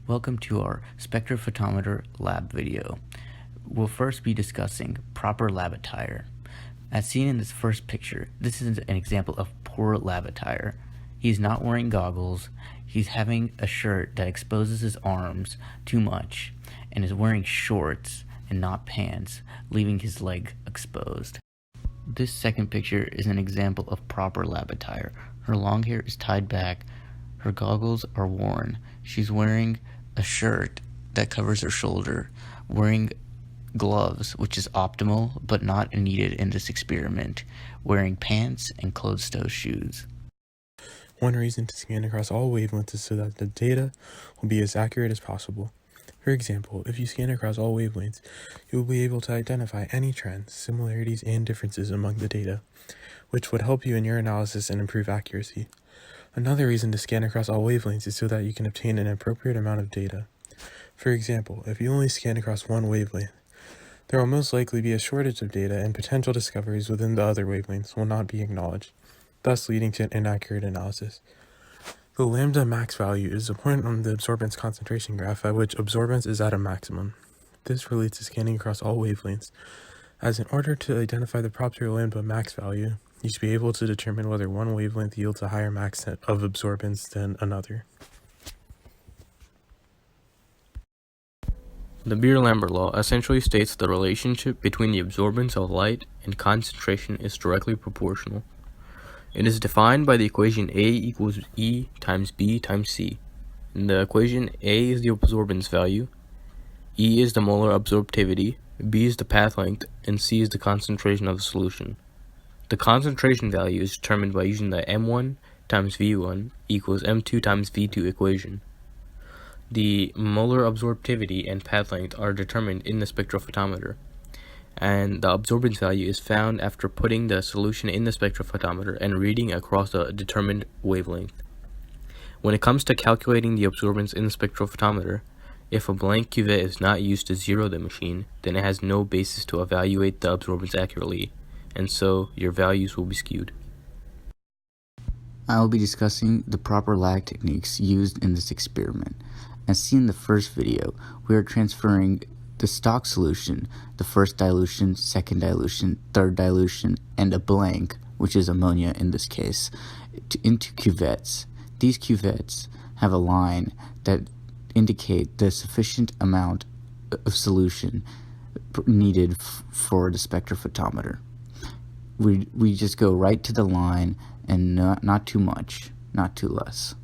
Welcome to our Spectrophotometer Lab video. We'll first be discussing proper lab attire. As seen in this first picture, this is an example of poor lab attire. He's not wearing goggles, he's having a shirt that exposes his arms too much, and is wearing shorts and not pants, leaving his leg exposed. This second picture is an example of proper lab attire. Her long hair is tied back, her goggles are worn, she's wearing a shirt that covers her shoulder, wearing gloves, which is optimal but not needed in this experiment, wearing pants and closed-toe shoes. One reason to scan across all wavelengths is so that the data will be as accurate as possible. For example, if you scan across all wavelengths, you will be able to identify any trends, similarities, and differences among the data, which would help you in your analysis and improve accuracy. Another reason to scan across all wavelengths is so that you can obtain an appropriate amount of data. For example, if you only scan across one wavelength, there will most likely be a shortage of data and potential discoveries within the other wavelengths will not be acknowledged, thus leading to an inaccurate analysis. The lambda max value is the point on the absorbance concentration graph at which absorbance is at a maximum. This relates to scanning across all wavelengths, as in order to identify the proper lambda max value, you should be able to determine whether one wavelength yields a higher max of absorbance than another. The Beer-Lambert law essentially states the relationship between the absorbance of light and concentration is directly proportional. It is defined by the equation A equals E times B times C. In the equation, A is the absorbance value, E is the molar absorptivity, B is the path length, and C is the concentration of the solution. The concentration value is determined by using the M1 times V1 equals M2 times V2 equation. The molar absorptivity and path length are determined in the spectrophotometer, and the absorbance value is found after putting the solution in the spectrophotometer and reading across a determined wavelength. When it comes to calculating the absorbance in the spectrophotometer, if a blank cuvette is not used to zero the machine, then it has no basis to evaluate the absorbance accurately, and so your values will be skewed. I will be discussing the proper lag techniques used in this experiment. As seen in the first video, we are transferring the stock solution, the first dilution, second dilution, third dilution, and a blank, which is ammonia in this case, into cuvettes. These cuvettes have a line that indicate the sufficient amount of solution needed for the spectrophotometer. We just go right to the line and not too much, not too less.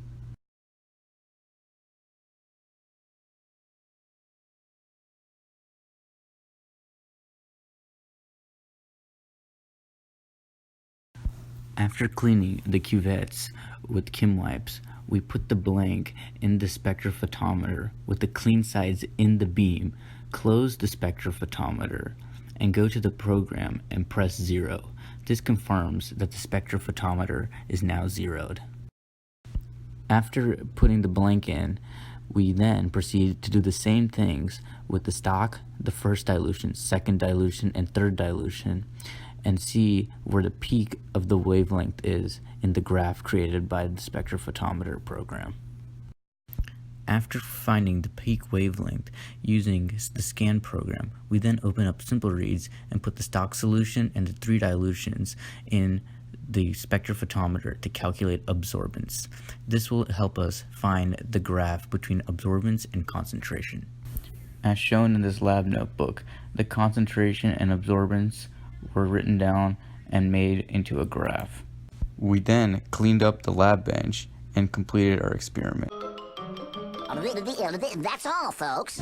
After cleaning the cuvettes with Kim wipes, we put the blank in the spectrophotometer with the clean sides in the beam, close the spectrophotometer, and go to the program and press 0. This confirms that the spectrophotometer is now zeroed. After putting the blank in, we then proceed to do the same things with the stock, the first dilution, second dilution, and third dilution, and see where the peak of the wavelength is in the graph created by the spectrophotometer program. After finding the peak wavelength using the scan program, we then open up simple reads and put the stock solution and the 3 dilutions in the spectrophotometer to calculate absorbance. This will help us find the graph between absorbance and concentration. As shown in this lab notebook, the concentration and absorbance were written down and made into a graph. We then cleaned up the lab bench and completed our experiment. That's all, folks.